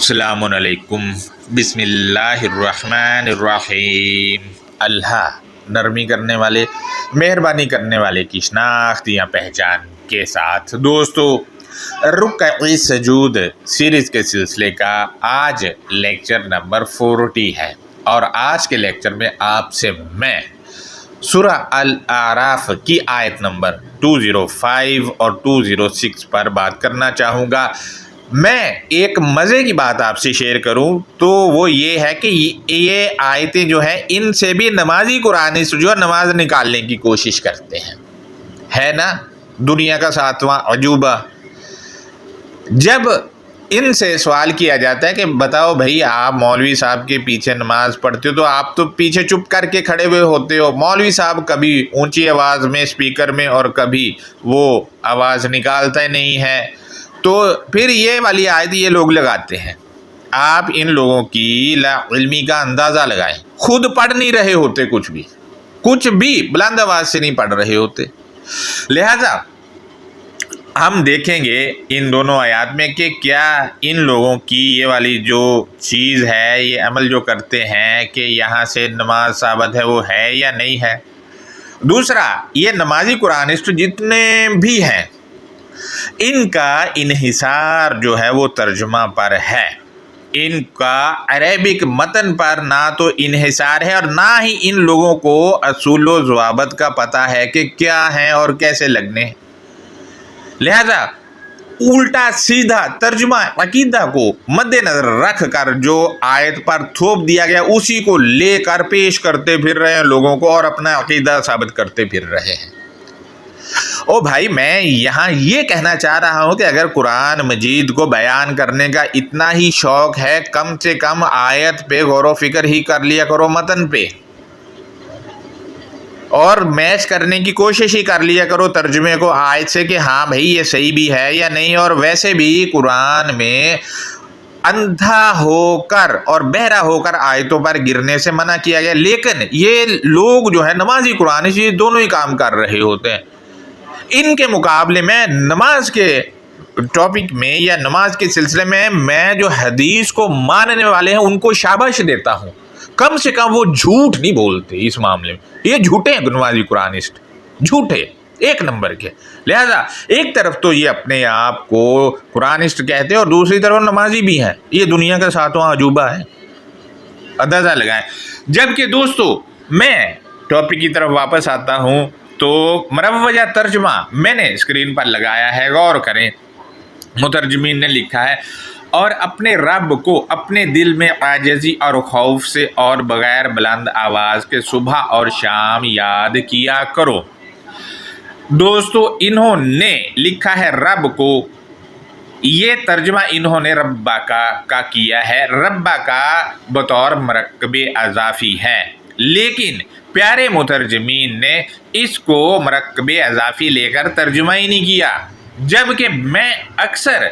السلام علیکم، بسم اللہ الرحمن الرحیم۔ اللہ نرمی کرنے والے، مہربانی کرنے والے کی شناخت یا پہچان کے ساتھ دوستو، رکوع سجود سیریز کے سلسلے کا آج لیکچر نمبر 40 ہے، اور آج کے لیکچر میں آپ سے میں سورہ الاعراف کی آیت نمبر 205 اور 206 پر بات کرنا چاہوں گا۔ میں ایک مزے کی بات آپ سے شیئر کروں تو وہ یہ ہے کہ یہ آیتیں جو ہیں ان سے بھی نمازی قرآنسٹ جو نماز نکالنے کی کوشش کرتے ہیں، ہے نا، دنیا کا 7واں عجوبہ۔ جب ان سے سوال کیا جاتا ہے کہ بتاؤ بھائی، آپ مولوی صاحب کے پیچھے نماز پڑھتے ہو تو آپ تو پیچھے چپ کر کے کھڑے ہوئے ہوتے ہو، مولوی صاحب کبھی اونچی آواز میں اسپیکر میں اور کبھی وہ آواز نکالتا نہیں ہے، تو پھر یہ والی آیت یہ لوگ لگاتے ہیں۔ آپ ان لوگوں کی لا علمی کا اندازہ لگائیں، خود پڑھ نہیں رہے ہوتے، کچھ بھی بلند آواز سے نہیں پڑھ رہے ہوتے۔ لہذا ہم دیکھیں گے ان دونوں آیات میں کہ کیا ان لوگوں کی یہ والی جو چیز ہے، یہ عمل جو کرتے ہیں کہ یہاں سے نماز ثابت ہے، وہ ہے یا نہیں ہے۔ دوسرا، یہ نمازی قرآنسٹ جتنے بھی ہیں، ان کا انحصار جو ہے وہ ترجمہ پر ہے، ان کا عربک متن پر نہ تو انحصار ہے اور نہ ہی ان لوگوں کو اصول و ضوابط کا پتہ ہے کہ کیا ہیں اور کیسے لگنے ہیں۔ لہذا الٹا سیدھا ترجمہ عقیدہ کو مد نظر رکھ کر جو آیت پر تھوپ دیا گیا اسی کو لے کر پیش کرتے پھر رہے ہیں لوگوں کو، اور اپنا عقیدہ ثابت کرتے پھر رہے ہیں۔ او بھائی، میں یہاں یہ کہنا چاہ رہا ہوں کہ اگر قرآن مجید کو بیان کرنے کا اتنا ہی شوق ہے، کم سے کم آیت پہ غور و فکر ہی کر لیا کرو، متن پہ، اور میچ کرنے کی کوشش ہی کر لیا کرو ترجمے کو آیت سے کہ ہاں بھائی یہ صحیح بھی ہے یا نہیں۔ اور ویسے بھی قرآن میں اندھا ہو کر اور بہرا ہو کر آیتوں پر گرنے سے منع کیا گیا، لیکن یہ لوگ جو ہے نمازی قرآن یہ دونوں ہی کام کر رہے ہوتے ہیں۔ ان کے مقابلے میں نماز کے ٹاپک میں یا نماز کے سلسلے میں جو حدیث کو ماننے والے ہیں ان کو شاباش دیتا ہوں، کم سے کم وہ جھوٹ نہیں بولتے اس معاملے میں۔ یہ جھوٹے ہیں نمازی قرآنسٹ، جھوٹے ایک نمبر کے۔ لہذا ایک طرف تو یہ اپنے آپ کو قرآنسٹ کہتے ہیں اور دوسری طرف نمازی بھی ہیں، یہ دنیا کا 7واں عجوبہ ہے، اندازہ لگائیں۔ جبکہ دوستو میں ٹاپک کی طرف واپس آتا ہوں تو مروجہ ترجمہ میں نے اسکرین پر لگایا ہے، غور کریں۔ مترجمین نے لکھا ہے، اور اپنے رب کو اپنے دل میں عاجزی اور خوف سے اور بغیر بلند آواز کے صبح اور شام یاد کیا کرو۔ دوستو انہوں نے لکھا ہے رب کو، یہ ترجمہ انہوں نے ربا کا کیا ہے۔ ربا کا بطور مرکب اضافی ہے، لیکن پیارے مترجمین نے اس کو مرکب اضافی لے کر ترجمہ ہی نہیں کیا، جبکہ میں اکثر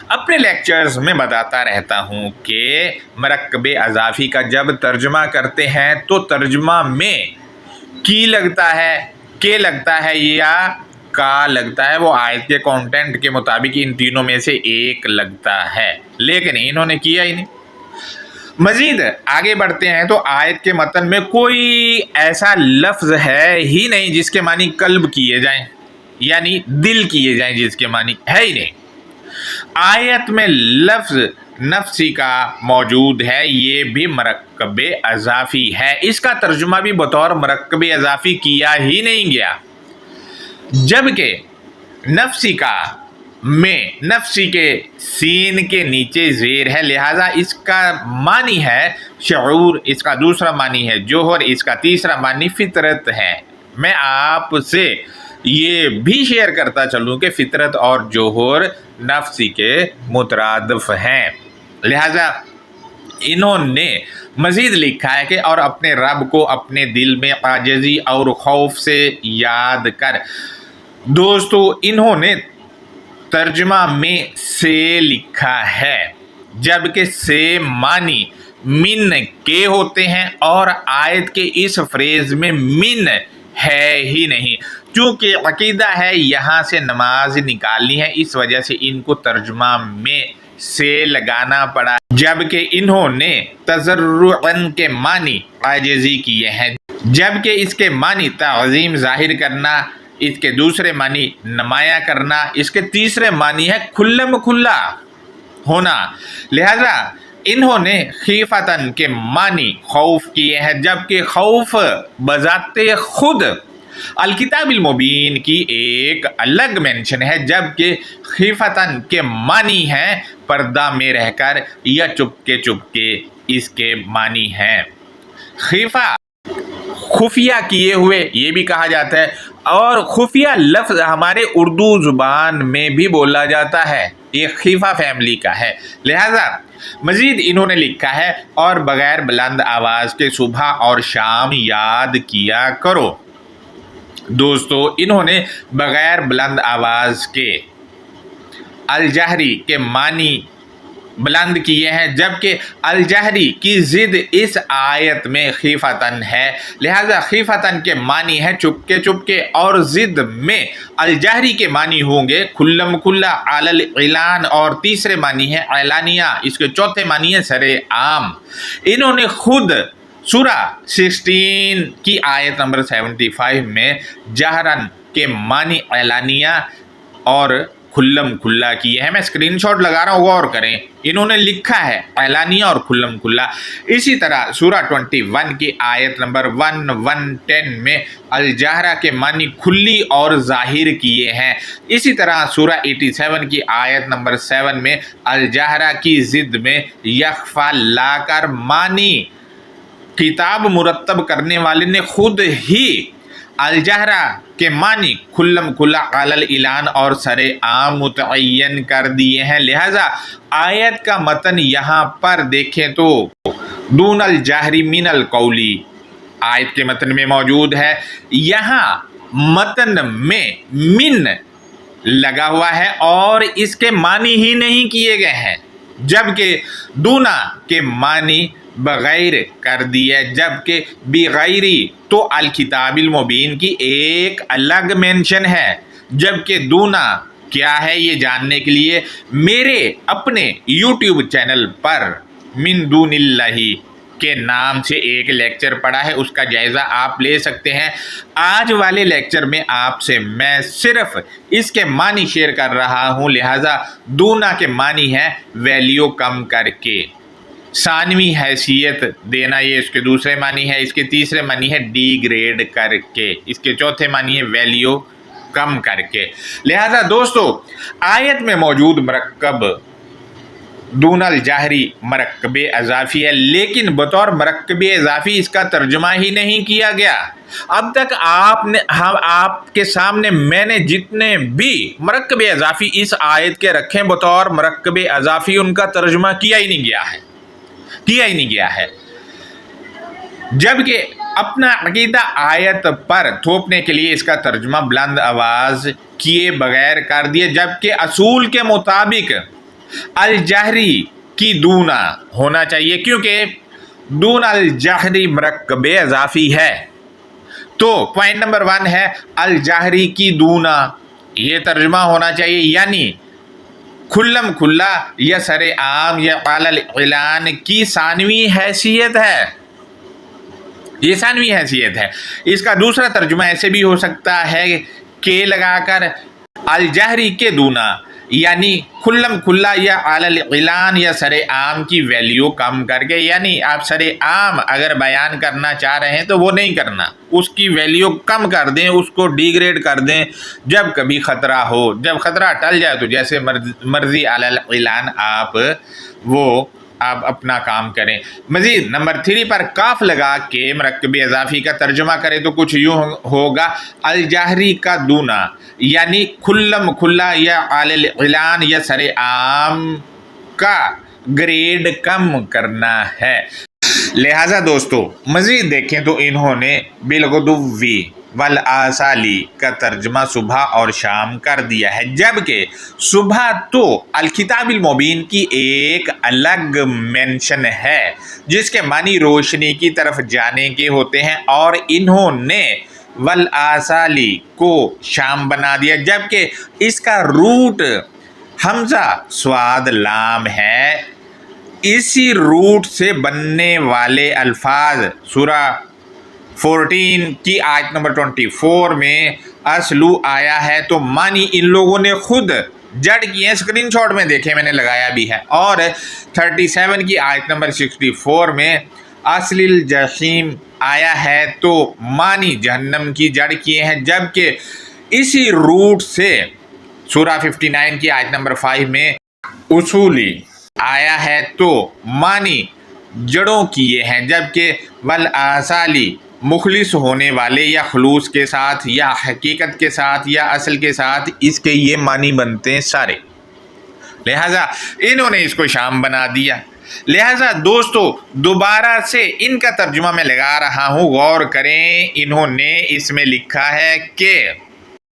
اپنے لیکچرز میں بتاتا رہتا ہوں کہ مرکب اضافی کا جب ترجمہ کرتے ہیں تو ترجمہ میں کی لگتا ہے، کے لگتا ہے یا کا لگتا ہے، وہ آیت کے کانٹینٹ کے مطابق ان تینوں میں سے ایک لگتا ہے، لیکن انہوں نے کیا ہی نہیں۔ مزید آگے بڑھتے ہیں تو آیت کے متن میں کوئی ایسا لفظ ہے ہی نہیں جس کے معنی قلب کیے جائیں، یعنی دل کیے جائیں، جس کے معنی ہے ہی نہیں۔ آیت میں لفظ نفسی کا موجود ہے، یہ بھی مرکب اضافی ہے، اس کا ترجمہ بھی بطور مرکب اضافی کیا ہی نہیں گیا، جبکہ نفسی کا میں نفسی کے سین کے نیچے زیر ہے، لہذا اس کا معنی ہے شعور، اس کا دوسرا معنی ہے جوہر، اس کا تیسرا معنی فطرت ہے۔ میں آپ سے یہ بھی شیئر کرتا چلوں کہ فطرت اور جوہر نفسی کے مترادف ہیں۔ لہذا انہوں نے مزید لکھا ہے کہ اور اپنے رب کو اپنے دل میں عاجزی اور خوف سے یاد کر۔ دوستو انہوں نے ترجمہ میں سے لکھا ہے، جبکہ سے معنی من کے ہوتے ہیں اور آیت کے اس فریز میں من ہے ہی نہیں۔ چونکہ عقیدہ ہے یہاں سے نماز نکالنی ہے، اس وجہ سے ان کو ترجمہ میں سے لگانا پڑا۔ जबकि इन्होंने तजर्रुअन के मानी आजिज़ी किए हैं, जबकि इसके मानी ताज़ीम जाहिर करना, इसके दूसरे मानी नमाया करना, इसके तीसरे मानी है खुल्लम खुल्ला होना। लिहाजा इन्होंने खीफतन के मानी खौफ किए हैं, जबकि खौफ बजाते खुद अल किताबिल मुबीन की एक अलग मेंशन है, जबकि खीफतन के मानी है पर्दा में रहकर या चुपके चुपके इसके मानी हैं। खीफा खुफिया किए हुए ये भी कहा जाता है, और खुफिया लफ्ज़ हमारे उर्दू ज़ुबान में भी बोला जाता है, ये खीफा फैमिली का है। लिहाजा मज़ीद इन्होंने लिखा है, और बग़ैर बुलंद आवाज़ के सुबह और शाम याद किया करो। दोस्तों, इन्होंने बग़ैर बुलंद आवाज़ के अल जहरी के मानी बुलंद किए हैं, जबकि अल जहरी की ज़िद इस आयत में खीफतन है। लिहाजा खीफतन के मानी है चुपके चुपके, और ज़िद में अल जहरी के मानी होंगे खुल्लम खुल्ला अलल इलान, और तीसरे मानी है ऐलानिया, इसके चौथे मानी है सरे आम। इन्होंने खुद सूरा 16 की आयत नंबर 75 में जहरन के मानी ऐलानिया और खुल्लम खुल्ला किए हैं। मैं स्क्रीनशॉट लगा रहा हूँ, गौर करें, इन्होंने लिखा है ऐलानिया और खुल्लम खुल्ला। इसी तरह सूरा 21 की आयत नंबर 110 में अल जहरा के मानी खुली और जाहिर किए हैं। इसी तरह सूरा 87 की आयत नंबर 7 में अल जहरा की जिद में यखफा लाकर मानी किताब मुरत्तब करने वाले ने खुद ही अल जहरा के मानी खुल्लम खुल्ला अलल इलान और सरे आम मुतय्यन कर दिए हैं। लिहाजा आयत का मतन यहाँ पर देखें तो दून अल जहरी मिन अल कौली आयत के मतन में मौजूद है, यहाँ मतन में मिन लगा हुआ है और इसके मानी ही नहीं किए गए हैं, जबकि दूना के मानी बगैर कर दिया, जबकि बेगैरी तो अल किताबिल मुबीन की एक अलग मेंशन है। जबकि दूना क्या है ये जानने के लिए मेरे अपने YouTube चैनल पर मिन दूनिल्लाही के नाम से एक लेक्चर पड़ा है, उसका जायज़ा आप ले सकते हैं। आज वाले लेक्चर में आपसे मैं सिर्फ इसके मानी शेयर कर रहा हूँ। लिहाजा दूना के मानी है वैल्यू कम करके, सानवी हैसियत देना, ये इसके दूसरे मानी है, इसके तीसरे मानी है डिग्रेड करके, इसके चौथे मानी है वैल्यू कम करके। लिहाजा दोस्तों, आयत में मौजूद मरकब दूनल जाहरी मरकब अजाफ़ी है, लेकिन बतौर मरकब अजाफ़ी इसका तर्जुमा ही नहीं किया गया। अब तक आपके सामने मैंने जितने भी मरकब अजाफ़ी इस आयत के रखे बतौर मरकब अजाफ़ी, उनका तर्जुमा किया ही नहीं गया है। जबकि अपना अकीदा आयत पर थोपने के लिए इसका तर्जुमा बुलंद आवाज़ किए बगैर कर दिए, जबकि असूल के मुताबिक अल जहरी की दूना होना चाहिए, क्योंकि दून अल जहरी मरकब अजाफ़ी है। तो पॉइंट नंबर 1 है अल जहरी की दूना, ये तर्जुमा होना चाहिए, यानी खुल्लम खुल्ला या सरे आम या अलल इलान की सानवी हैसियत है, ये सानवी हैसियत है। इसका दूसरा तर्जुमा ऐसे भी हो सकता है के लगाकर अल जहरी के दूना, यानी खुल्लम खुल्ला या अलल इलान या सरे आम की वैल्यू कम करके, यानी आप सरे आम अगर बयान करना चाह रहे हैं तो वो नहीं करना, उसकी वैल्यू कम कर दें, उसको डिग्रेड कर दें जब कभी ख़तरा हो। जब ख़तरा टल जाए तो जैसे मर्जी अलल इलान आप अपना काम करें। मज़ीद नंबर 3 पर काफ लगा के मरकब अजाफ़ी का तर्जुमा करें तो कुछ यूँ होगा अल जहरी का दूना, यानी खुल्लम खुल्ला या अलल इलान या सरे आम का ग्रेड कम करना है। लिहाजा दोस्तों, मज़ीद देखें तो इन्होंने बिलगुदुव्वी वल आसाली का तर्जमा सुबह और शाम कर दिया है, जबकि सुबह तो अल किताबिल मुबीन की एक अलग मेंशन है जिसके मानी रोशनी की तरफ जाने के होते हैं, और इन्होंने वल आसाली को शाम बना दिया, जबकि इसका रूट हमजा स्वाद लाम है, इसी रूट से बनने वाले अल्फाज सूरा 14 की आयत नंबर 24 में असलू आया है, तो मानी इन लोगों ने खुद जड़ किए, स्क्रीनशॉट में देखे मैंने लगाया भी है। और 37 की आयत नंबर 64 में असलिल जहीम आया है, तो मानी जहन्नम की जड़ किए हैं, जबकि इसी रूट से सूरा 59 की आयत नंबर 5 में उसूली आया है, तो मानी जड़ों किए हैं, जबकि वल आसाली मुखलिस होने वाले या खलूस के साथ या हकीकत के साथ या असल के साथ, इसके ये मानी बनते हैं सारे। लिहाजा इन्होंने इसको शाम बना दिया। लिहाजा दोस्तों दोबारा से इनका तर्जुमा मैं लगा रहा हूँ, गौर करें। इन्होंने इसमें लिखा है कि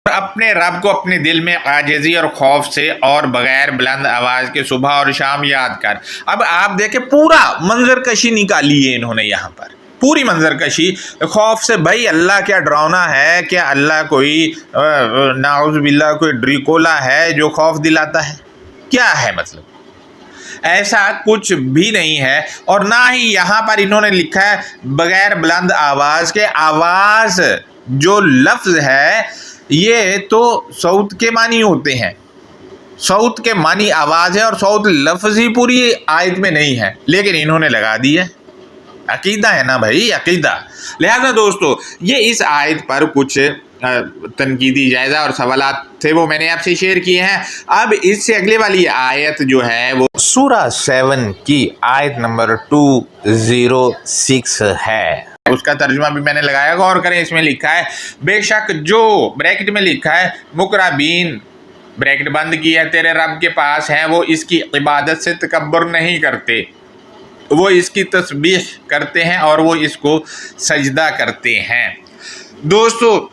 अपने रब को अपने दिल में आजिज़ी और खौफ से और बगैर बुलंद आवाज़ के सुबह और शाम याद कर। अब आप देखें पूरा मंजर कशी निकाली है इन्होंने यहाँ पर, पूरी मंजर कशी। खौफ से, भाई अल्लाह क्या डरावना है? क्या अल्लाह कोई नाउज़ बिल्लाह कोई ड्रिकोला है जो खौफ दिलाता है? क्या है मतलब? ऐसा कुछ भी नहीं है। और ना ही यहाँ पर इन्होंने लिखा है बगैर बुलंद आवाज़ के। आवाज़ जो लफ्ज़ है ये तो सौत के मानी होते हैं, सौत के मानी आवाज़ है, और सौत लफ्ज़ ही पूरी आयत में नहीं है, लेकिन इन्होंने लगा दी है। अकीदा है ना भाई, अकीदा। लिहाजा दोस्तों ये इस आयत पर कुछ तनकीदी जायज़ा और सवालात थे, वो मैंने आपसे शेयर किए हैं। अब इससे अगले वाली आयत जो है वो सूरा 7 की आयत नंबर 206 है। उसका तर्जुमा भी मैंने लगाया, गौर करें। इसमें लिखा है बेशक जो, ब्रैकेट में लिखा है मुकरबीन, ब्रैकेट बंद की है, तेरे रब के पास है, वो इसकी इबादत से तकब्बुर नहीं करते, वो इसकी तस्बीह करते हैं और वो इसको सजदा करते हैं। दोस्तों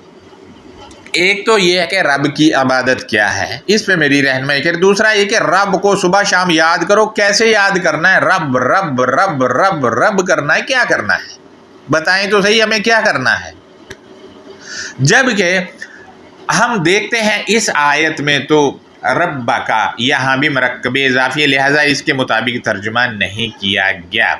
एक तो ये है कि रब की इबादत क्या है, इस पे मेरी रहनुमाई करें। दूसरा ये कि रब को सुबह शाम याद करो। कैसे याद करना है? रब रब रब रब रब करना है। क्या करना है बताएं तो सही, हमें क्या करना है? जबकि हम देखते हैं इस आयत में तो रब्बा का यहाँ भी मरकब इजाफी है, लिहाजा इसके मुताबिक तर्जुमा नहीं किया गया।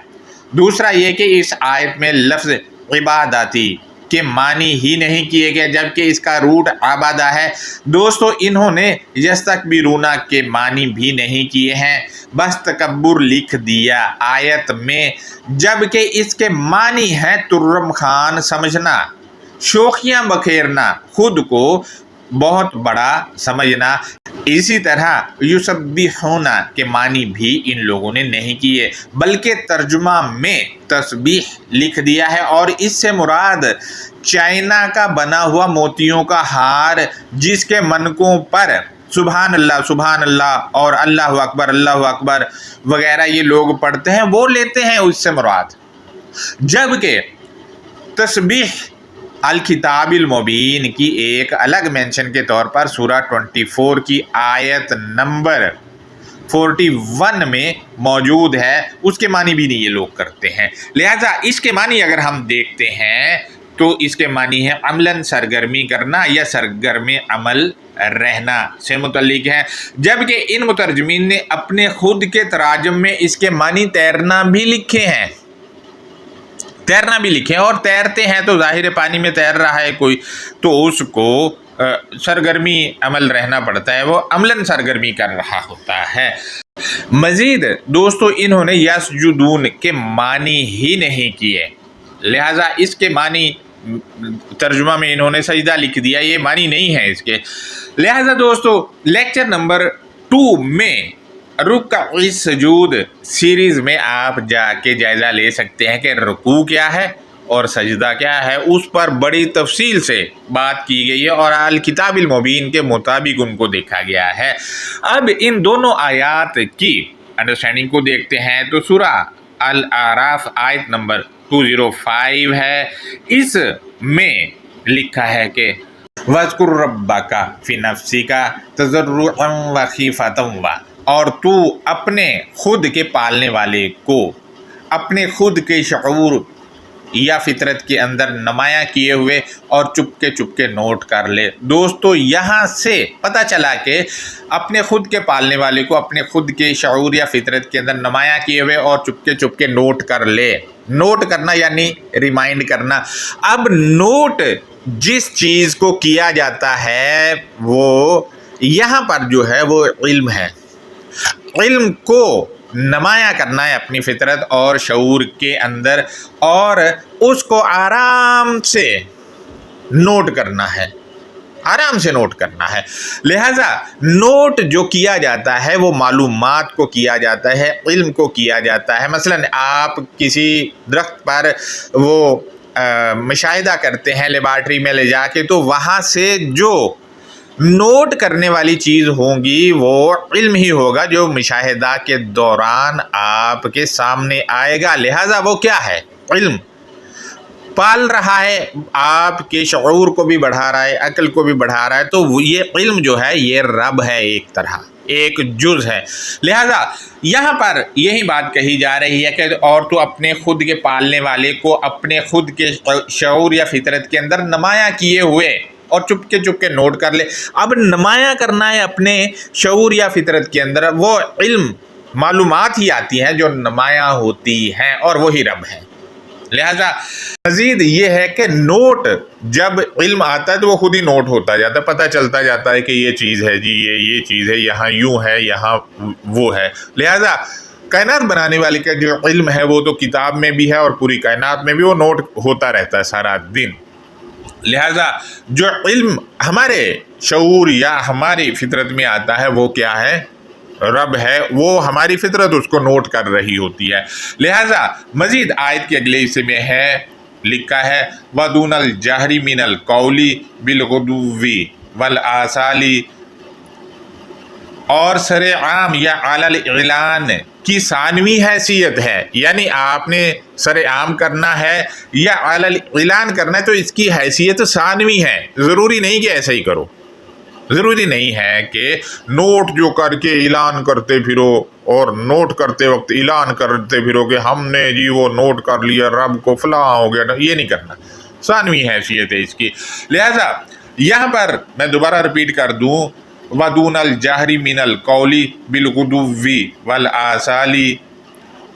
दूसरा ये कि इस आयत में लफ्ज़ इबादती के मानी ही नहीं किए गए, जबकि इसका रूट आबादा है। दोस्तों इन्होंने यस्तकबिरूना के मानी भी नहीं किए हैं, बस तकब्बुर लिख दिया आयत में, जबकि इसके मानी है तुर्रम खान समझना, शोखियाँ बखेरना, खुद को बहुत बड़ा समझना। इसी तरह युसब्बिहूना के मानी भी इन लोगों ने नहीं किए, बल्कि तर्जुमा में तस्बीह लिख दिया है, और इससे मुराद चाइना का बना हुआ मोतियों का हार, जिसके मनकों पर सुभान अल्लाह और अल्लाह अकबर वगैरह ये लोग पढ़ते हैं, वो लेते हैं, उससे मुराद। जबकि तस्बीह अल किताबिल मुबीन की एक अलग मेंशन के तौर पर सूरा 24 की आयत नंबर 41 में मौजूद है, उसके मानी भी नहीं ये लोग करते हैं। लिहाजा इसके मानी अगर हम देखते हैं तो इसके मानी है अमलन सरगर्मी करना या सरगर्म अमल रहना से मुतल्लिक है, जबकि इन मुतरजमीन ने अपने खुद के तराजम में इसके मानी तैरना भी लिखे हैं, तैरना भी लिखे हैं। और तैरते हैं तो जाहिर पानी में तैर रहा है कोई, तो उसको सरगर्मी अमल रहना पड़ता है, वो अमलन सरगर्मी कर रहा होता है। मजीद दोस्तों इन्होंने यसजुदून के मानी ही नहीं किए, लिहाजा इसके मानी तर्जुमा में इन्होंने सजदा लिख दिया, ये मानी नहीं है इसके। लिहाजा दोस्तों लेक्चर नंबर 2 में रुका इस सजूद सीरीज़ में आप जाके जायज़ा ले सकते हैं कि रुकू क्या है और सजदा क्या है, उस पर बड़ी तफसील से बात की गई है और अल किताबिल मुबीन के मुताबिक उनको देखा गया है। अब इन दोनों आयात की अंडरस्टैंडिंग को देखते हैं तो सूरा अल आराफ आयत नंबर 205 है, इसमें लिखा है कि वज़कुर रब्बका फी नफ्सिका तज़र्रुअन व खीफ़तन व, और तू अपने खुद के पालने वाले को अपने खुद के शऊर या फितरत के अंदर नुमायां किए हुए और चुपके नोट कर ले। दोस्तों यहाँ से पता चला कि अपने खुद के पालने वाले को अपने खुद के शऊर या फितरत के अंदर नुमायां किए हुए और चुपके नोट कर ले। नोट करना यानी रिमाइंड करना। अब नोट जिस चीज़ को किया जाता है वो यहाँ पर जो है वो इल्म है। इल्म को नुमायां करना है अपनी फितरत और शऊर के अंदर और उसको आराम से नोट करना है, आराम से नोट करना है। लिहाजा नोट जो किया जाता है वो मालूमात को किया जाता है, इल्म को किया जाता है। मसलन आप किसी दरख्त पर वो मुशाहिदा करते हैं लेबार्ट्री में ले जाके, तो वहाँ से जो नोट करने वाली चीज़ होगी वो इल्म ही होगा जो मुशाहिदा के दौरान आपके सामने आएगा। लिहाजा वो क्या है? इल्म पाल रहा है, आपके शऊर को भी बढ़ा रहा है, अक्ल को भी बढ़ा रहा है। तो ये इल्म जो है ये रब है, एक तरह एक जुज़ है। लिहाजा यहाँ पर यही बात कही जा रही है कि और तो अपने खुद के पालने वाले को अपने खुद के शऊर या फितरत के अंदर नुमायां किए हुए और चुपके नोट कर ले। अब नुमायां करना है अपने शऊर या फितरत के अंदर, वो इल्म मालूमात ही आती हैं जो नुमायां होती हैं और वही रब है। लिहाजा मज़ीद ये है कि नोट जब इल्म आता है तो वो खुद ही नोट होता जाता है, पता चलता जाता है कि ये चीज़ है जी, ये चीज़ है, यहाँ यूँ है, यहाँ वो है। लिहाजा कायनात बनाने वाले का जो इल्म है वो तो किताब में भी है और पूरी कायनात में भी वो नोट होता रहता है सारा दिन। लिहाजा जो इल्म हमारे शऊर या हमारी फितरत में आता है वो क्या है? रब है। वो हमारी फितरत उसको नोट कर रही होती है। लिहाजा मजीद आयत के अगले हिस्से में है लिखा है वदूनल जहरी मिनल कौली बिलगुदुव्वी वल आसाली, और सरे आम या अलल इलान की सानवी हैसियत है। यानी आपने सरे आम करना है या अलल इलान करना है तो इसकी हैसियत सानवी है। ज़रूरी नहीं कि ऐसा ही करो, ज़रूरी नहीं है कि नोट जो करके ऐलान करते फिरो और नोट करते वक्त ऐलान करते फिरो कि हमने जी वो नोट कर लिया, रब को फलां हो गया। ये नहीं करना, सानवी हैसियत है इसकी। लिहाजा यहाँ पर मैं दोबारा रिपीट कर दूँ, वदूनल जहरी मिनल कौली बिलगुदुव्वी वल आसाली,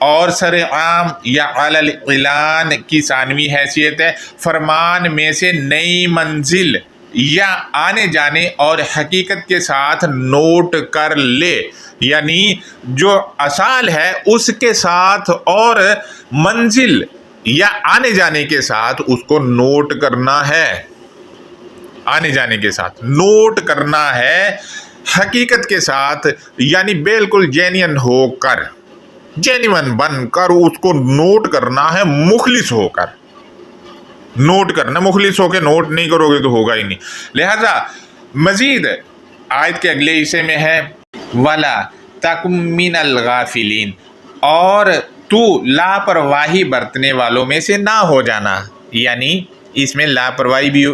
और सरे आम या अलल इलान की सानवी हैसियत है फरमान में से नई मंजिल या आने जाने और हकीकत के साथ नोट कर ले। यानी जो असाल है उसके साथ और मंजिल या आने जाने के साथ उसको नोट करना है, आने जाने के साथ नोट करना है, हकीकत के साथ, यानी बिल्कुल जेन्युइन होकर, जेन्युइन बनकर उसको नोट करना है, मुखलिस होकर नोट करना। मुखलिस होकर नोट नहीं करोगे तो होगा ही नहीं। लिहाजा मजीद आयत के अगले हिस्से में है वला तकुम मिनल गाफिलीन, और तू लापरवाही बरतने वालों में से ना हो जाना। यानी इसमें लापरवाही भी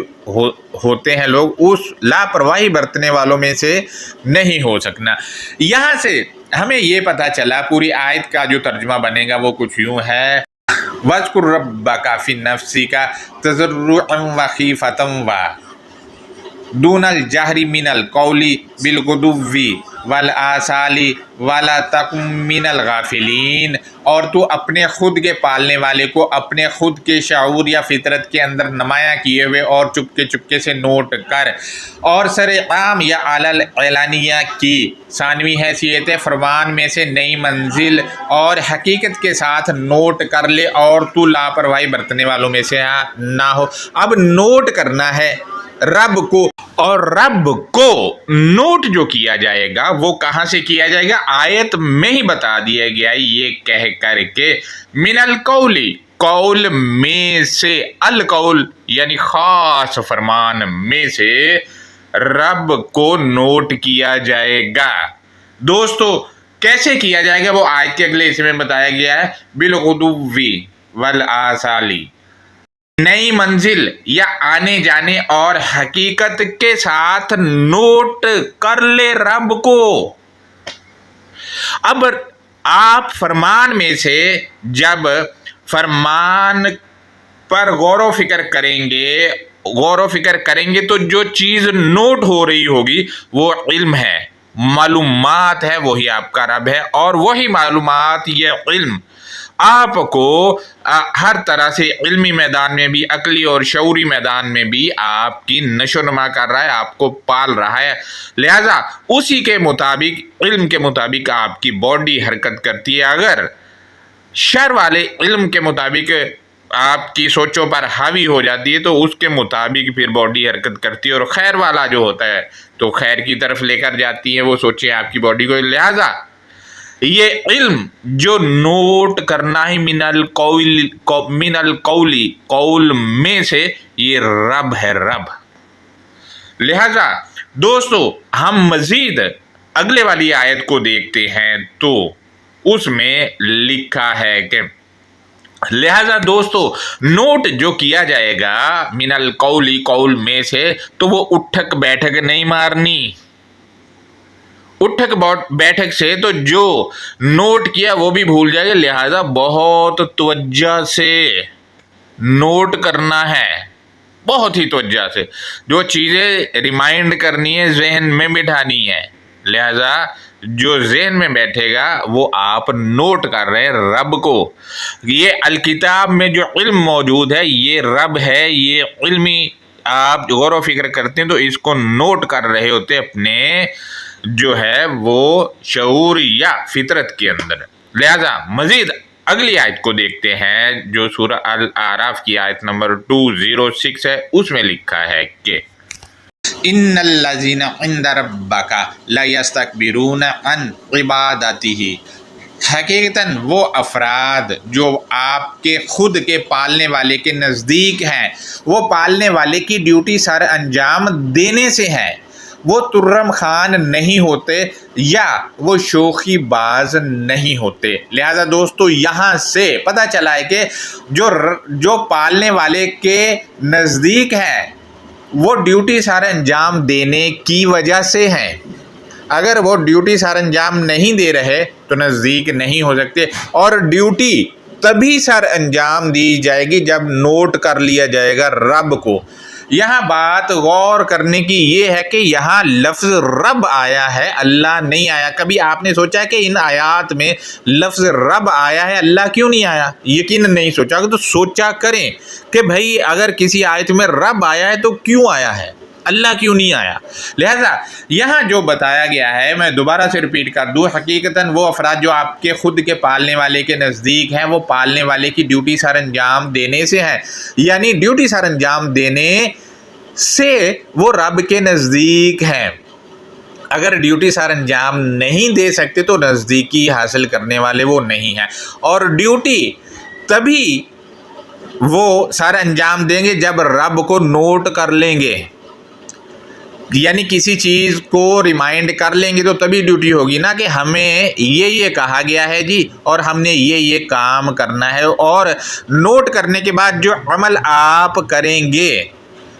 होते हैं लोग, उस लापरवाही बरतने वालों में से नहीं हो सकना। यहाँ से हमें ये पता चला पूरी आयत का जो तर्जुमा बनेगा वो कुछ यूँ है वज़्कुर रब्बका फ़ी नफ़्सिका तज़र्रुअन व ख़ीफ़तन व दूनल जहरी मिनल कौली बिलगुदुव्वी वल आसाली वला तकुम मिनल गाफिलीन, और तू अपने खुद के पालने वाले को अपने खुद के शऊर या फितरत के अंदर नुमायां किए हुए और चुपके से नोट कर, और सरे आम या अलल एलानिया की सानवी हैसियत फरमान में से नई मंजिल और हकीकत के साथ नोट कर ले, और तू लापरवाही बरतने वालों में से ना हो। अब नोट करना है रब को, और रब को नोट जो किया जाएगा वो कहाँ से किया जाएगा? आयत में ही बता दिया गया ये कह करके मिनल कौली, कौल में से, अल कौल यानी खास फरमान में से रब को नोट किया जाएगा। दोस्तों कैसे किया जाएगा वो आयत के अगले हिस्से में बताया गया है बिलगुदुव्वी वल आसाली, नई मंजिल या आने जाने और हकीकत के साथ नोट कर ले रब को। अब आप फरमान में से जब फरमान पर गौर व फिक्र करेंगे तो जो चीज़ नोट हो रही होगी वो इल्म है, मालूमात है, वही आपका रब है। और वही मालूमात, ये इल्म आपको हर तरह से इल्मी मैदान में भी, अकली और शऊरी मैदान में भी आपकी नशोनुमा कर रहा है, आपको पाल रहा है। लिहाजा उसी के मुताबिक, इल्म के मुताबिक आपकी बॉडी हरकत करती है। अगर शर वाले इल्म के मुताबिक आपकी सोचों पर हावी हो जाती है तो उसके मुताबिक फिर बॉडी हरकत करती है, और खैर वाला जो होता है तो खैर की तरफ लेकर जाती है वो सोचे आपकी बॉडी को। लिहाजा ये इल्म जो नोट करना है मिनल कौली, कौल में से, ये रब है, रब। लिहाजा दोस्तों हम मजीद अगले वाली आयत को देखते हैं तो उसमें लिखा है कि लिहाजा दोस्तों नोट जो किया जाएगा मिनल कौली, कौल में से, तो वो उठक बैठक नहीं मारनी। उठक बैठक से तो जो नोट किया वो भी भूल जाएगा। लिहाजा बहुत तवज्जो से नोट करना है, बहुत ही तवज्जो से। जो चीज़ें रिमाइंड करनी है, जहन में बिठानी है। लिहाजा जो जहन में बैठेगा वो आप नोट कर रहे हैं रब को। ये अलकिताब में जो इल्म मौजूद है ये रब है, ये इल्मी आप गौर व फिक्र करते हैं तो इसको नोट कर रहे होते अपने जो है वो शऊर या फितरत के अंदर। लिहाजा मजीद अगली आयत को देखते हैं जो सूरह अल आराफ की आयत नंबर 206 है। उसमें लिखा है कि इन्नल्लज़ीना इंदा रब्बका ला यस्तकबिरूना अन इबादतिही, हकीकतन वो अफराद जो आपके खुद के पालने वाले के नज़दीक हैं, वो पालने वाले की ड्यूटी सर अंजाम देने से हैं, वो तुर्रम खान नहीं होते या वो शोखी बाज नहीं होते। लिहाजा दोस्तों यहाँ से पता चला है कि जो पालने वाले के नज़दीक हैं वो ड्यूटी सर अंजाम देने की वजह से हैं। अगर वो ड्यूटी सर अंजाम नहीं दे रहे तो नज़दीक नहीं हो सकते, और ड्यूटी तभी सर अंजाम दी जाएगी जब नोट कर लिया जाएगा रब को। यहाँ बात गौर करने की ये है कि यहाँ लफ्ज़ रब आया है, अल्लाह नहीं आया। कभी आपने सोचा है कि इन आयात में लफ्ज़ रब आया है, अल्लाह क्यों नहीं आया? यकीन नहीं सोचा तो सोचा करें कि भाई अगर किसी आयत में रब आया है तो क्यों आया है, अल्लाह क्यों नहीं आया। लिहाजा यहाँ जो बताया गया है, मैं दोबारा से रिपीट कर दूँ, हकीकतन वो अफराद जो आपके खुद के पालने वाले के नज़दीक हैं वो पालने वाले की ड्यूटी सर अंजाम देने से हैं, यानी ड्यूटी सर अंजाम देने से वो रब के नज़दीक हैं। अगर ड्यूटी सर अंजाम नहीं दे सकते तो नज़दीकी हासिल करने वाले वो नहीं हैं, और ड्यूटी तभी वो सर अंजाम देंगे जब रब को नोट कर लेंगे, यानी किसी चीज़ को रिमाइंड कर लेंगे तो तभी ड्यूटी होगी ना कि हमें ये कहा गया है जी और हमने ये काम करना है। और नोट करने के बाद जो अमल आप करेंगे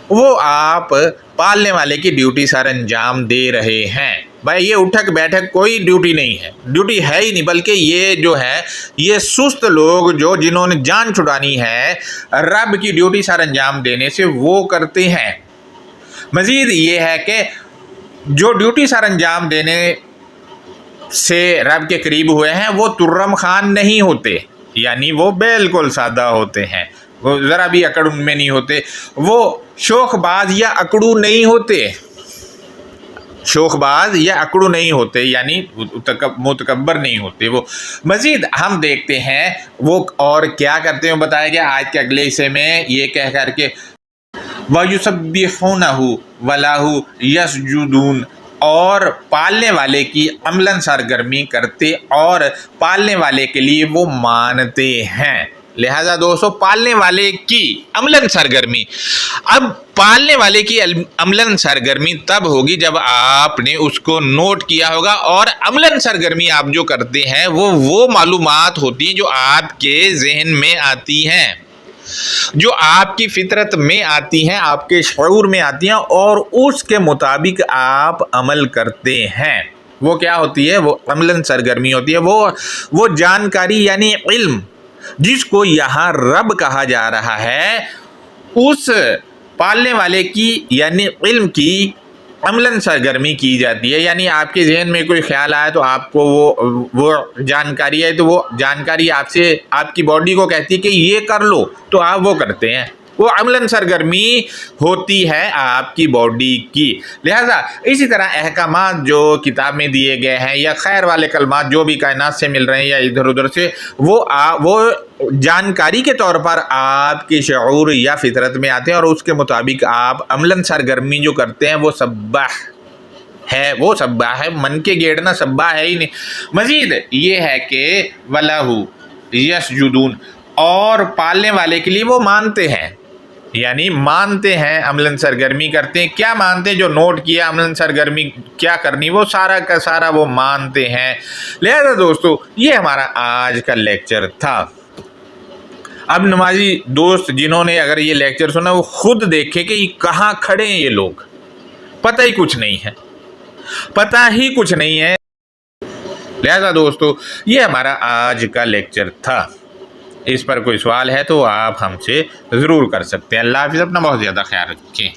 वो आप पालने वाले की ड्यूटी सर अंजाम दे रहे हैं। भाई ये उठक बैठक कोई ड्यूटी नहीं है, ड्यूटी है ही नहीं, बल्कि ये जो है ये सुस्त लोग जो जिन्होंने जान छुड़ानी है रब की ड्यूटी सर अंजाम देने से वो करते हैं। मज़ीद ये है कि जो ड्यूटी सर अंजाम देने से रब के करीब हुए हैं वो तुर्रम खान नहीं होते, यानी वो बिल्कुल सादा होते हैं, वो ज़रा भी अकड़ उनमें नहीं होते, वो शोखबाज या अकड़ू नहीं होते, शोखबाज या अकड़ू नहीं होते, यानी मुतकब्बर नहीं होते वो। मज़ीद हम देखते हैं वो और क्या करते हैं, बताया गया आज के अगले हिस्से में ये कह कर के वयुसब्बिहूनहु वलहु यसजुदून, और पालने वाले की अमलन सरगर्मी करते और पालने वाले के लिए वो मानते हैं। लिहाजा दोस्तों पालने वाले की अमलन सरगर्मी, अब पालने वाले की अमलन सरगर्मी तब होगी जब आपने उसको नोट किया होगा, और अमलन सरगर्मी आप जो करते हैं वो मालूमात होती हैं जो आपके जहन में आती हैं, जो आपकी फितरत में आती हैं, आपके शऊर में आती हैं, और उसके मुताबिक आप अमल करते हैं। वो क्या होती है? वो अमलन सरगर्मी होती है, वो जानकारी यानी इल्म जिसको यहाँ रब कहा जा रहा है, उस पालने वाले की यानी इल्म की अमलन सरगर्मी की जाती है। यानी आपके जहन में कोई ख्याल आया तो आपको वो जानकारी है, तो वो जानकारी आपसे आपकी बॉडी को कहती है कि ये कर लो, तो आप वो करते हैं। वो अमलन सरगर्मी होती है आपकी बॉडी की। लिहाजा इसी तरह अहकामात जो किताब में दिए गए हैं या खैर वाले कलमात जो भी कायनात से मिल रहे हैं या इधर उधर से, वो जानकारी के तौर पर आपके शऊर या फितरत में आते हैं और उसके मुताबिक आप अमलन सरगर्मी जो करते हैं वो सब्बाह है, वो सब्बाह है। मन के गेड़ना सब्बाह है ही नहीं। मजीद ये है कि वलहु यसजुदून, और पालने वाले के लिए वो मानते हैं, यानी मानते हैं, अमलन सरगर्मी करते हैं। क्या मानते हैं? जो नोट किया अमलन सरगर्मी क्या करनी, वो सारा का सारा वो मानते हैं। लिहाजा दोस्तों ये हमारा आज का लेक्चर था। अब नमाजी दोस्त जिन्होंने अगर ये लेक्चर सुना वो खुद देखे कि कहाँ खड़े हैं ये लोग, पता ही कुछ नहीं है, पता ही कुछ नहीं है। लिहाजा दोस्तों ये हमारा आज का लेक्चर था। इस पर कोई सवाल है तो आप हमसे ज़रूर कर सकते हैं। अल्लाह हाफ़िज़, अपना बहुत ज़्यादा ख्याल रखें।